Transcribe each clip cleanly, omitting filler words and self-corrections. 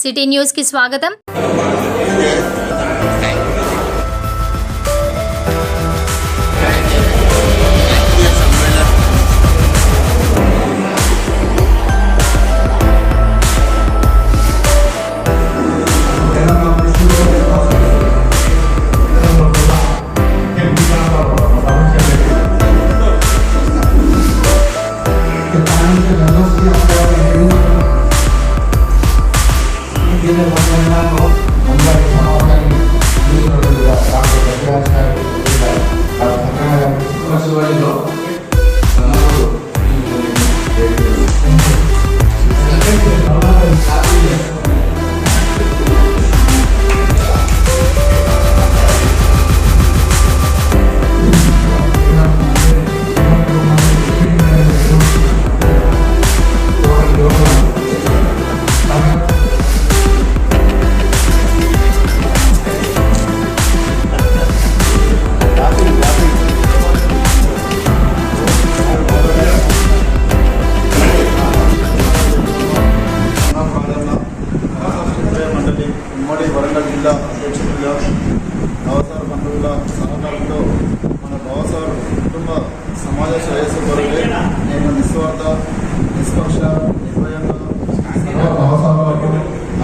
City news కి స్వాగతం. ఉమ్మడి వరంగల్ జిల్లా అధ్యక్షుడిగా వ్యవసాయ బంధువుల సహకారంతో మన వ్యవసాయ కుటుంబ సమాజ శ్రేయస్సు కొరకే నేను నిస్వార్థ నిష్పక్ష నిర్భయంగా వ్యవసాయాలకు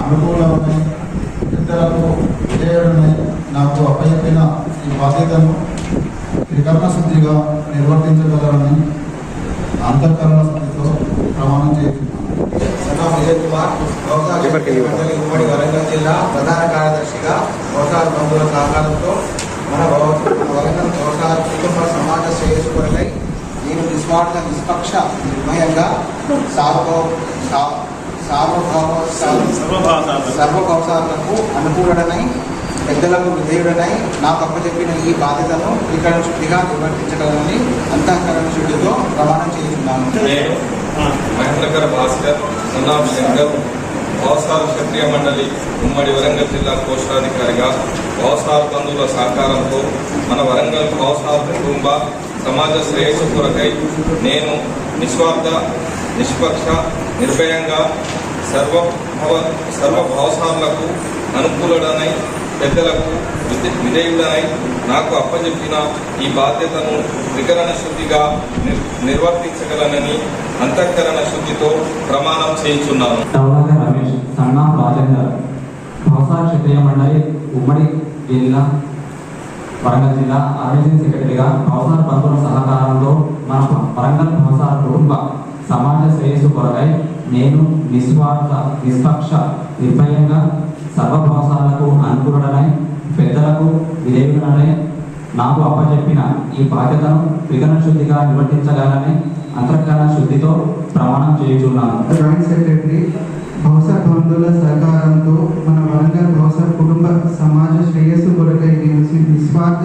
అనుకూలమని ఇతరులకు విధేయుడని నాకు అప్పచెప్పిన ఈ బాధ్యతను త్రికరణ శుద్ధిగా నిర్వర్తించగలరని అంతఃకరణ శుద్ధితో ప్రమాణం చేస్తున్నాను. ఉమ్మడి వరంగల్ జిల్లా ప్రధాన కార్యదర్శిగా వ్యవసాయ బంధువుల సహకారంతో మన వరంగల్ వ్యవసాయ కుటుంబ సమాజ శ్రేయస్సు కొరకై నేను నిస్వార్థ నిష్పక్ష నిర్భయంగా సర్వభౌసాలకు అనుకూలడనై పెద్దలకు విధేయుడనై నాకు అప్పచెప్పిన ఈ బాధ్యతను త్రికరణ శుద్ధిగా నిర్వర్తించగలనని అంతఃకరణ శుద్ధితో ప్రమాణం చేస్తున్నాను. మహేంద్రకర్ భాస్కర్ సన్నాఫ్ శంకర్ వ్యవసాయ క్షత్రియ మండలి ఉమ్మడి వరంగల్ జిల్లా కోశాధికారిగా వ్యవసాయ బంధువుల సహకారంతో మన వరంగల్ వ్యవసాయ కుటుంబ సమాజ శ్రేయస్సు కొరకై నేను నిస్వార్థ నిష్పక్ష నిర్భయంగా సర్వ వ్యవసాయాలకు అనుకూలుడనై పెద్దలకు విధేయుడనై నాకు అప్పచెప్పిన ఈ బాధ్యతను త్రికరణ శుద్ధిగా నిర్వర్తించగలనని అంతఃకరణ శుద్ధితో ప్రమాణం చేయించున్నాను. రమేష్ సన్నాఫ్ రాజేందర్ వ్యవసాయ క్షత్రియ మండలి ఉమ్మడి జిల్లా వరంగల్ జిల్లా ఆర్గనైజింగ్ సెక్రటరీగా వ్యవసాయ బంధువుల సహకారంతో మన వరంగల్ వ్యవసాయ కుటుంబ సమాజ శ్రేయస్సు కొరకై నేను నిస్వార్థ నిష్పక్ష నిర్భయంగా సర్వ వ్యవసాయాలకు అనుకూలడనై పెద్దలకు విధేయుడనై నాకు అప్పచెప్పిన ఈ బాధ్యతను త్రికరణ శుద్ధిగా నిర్వర్తించగలని అంతఃకరణ శుద్ధితో ప్రమాణం చేయుచున్నాను. జాయింట్ సెక్రటరీ వ్యవసాయ బంధువుల సహకారంతో మన వరంగల్ వ్యవసాయ కుటుంబ సమాజ శ్రేయస్సు కొరకై నేను నిస్వార్థ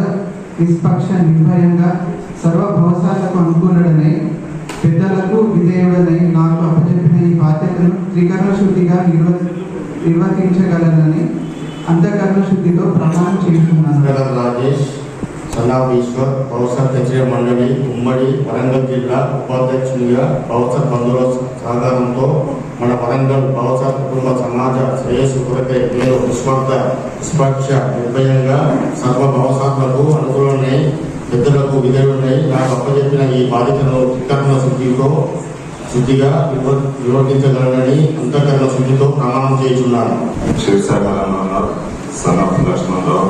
నిష్పక్ష నిర్భయంగా సర్వ వ్యవసాయాలకు అనుకూలడనై పెద్దలకు విధేయుడనై నాకు అప్పచెప్పిన ఈ బాధ్యతను త్రికరణ శుద్ధిగా నిర్వర్తించగలనని అంతఃకరణ శుద్ధితో ప్రమాణం చేస్తున్నాను. రాజేష్ సన్నాఫ్ ఈశ్వర్ వ్యవసాయ క్షత్రియ మండలి ఉమ్మడి వరంగల్ జిల్లా ఉపాధ్యక్షునిగా వ్యవసాయ బంధువుల సహకారంతో మన వరంగల్ వ్యవసాయ కుటుంబ సమాజ శ్రేయస్సు కొరకై నేను నిస్వార్థ నిష్పక్ష నిర్భయంగా సర్వ వ్యవసాయాలకు అనుకూలనై పెద్దలకు విధేయుడనై నాకు అప్పచెప్పిన ఈ బాధ్యతను త్రికరణ శుద్ధిగా నిర్వర్తించగలనని అంతఃకరణ శుద్ధితో ప్రమాణం చేస్తున్నాను. సన్నాఫ్ లక్ష్మణరావు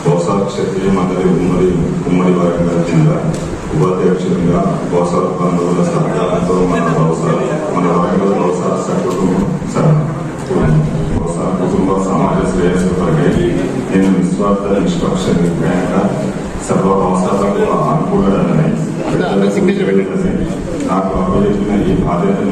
వ్యవసాయ క్షత్రియ మండలి ఉమ్మడి వరంగల్ జిల్లా ఉపాధ్యక్షునిగా వ్యవసాయ బంధువుల సహకారంతో మన వరంగల్ వ్యవసాయ కుటుంబ సమాజ శ్రేయస్సు కొరకై నేను నిస్వార్థ నిష్పక్ష నిర్భయంగా సర్వ వ్యవసాయాలకు అనుకూలడనై నాకు అప్పచెప్పిన ఈ బాధ్యతను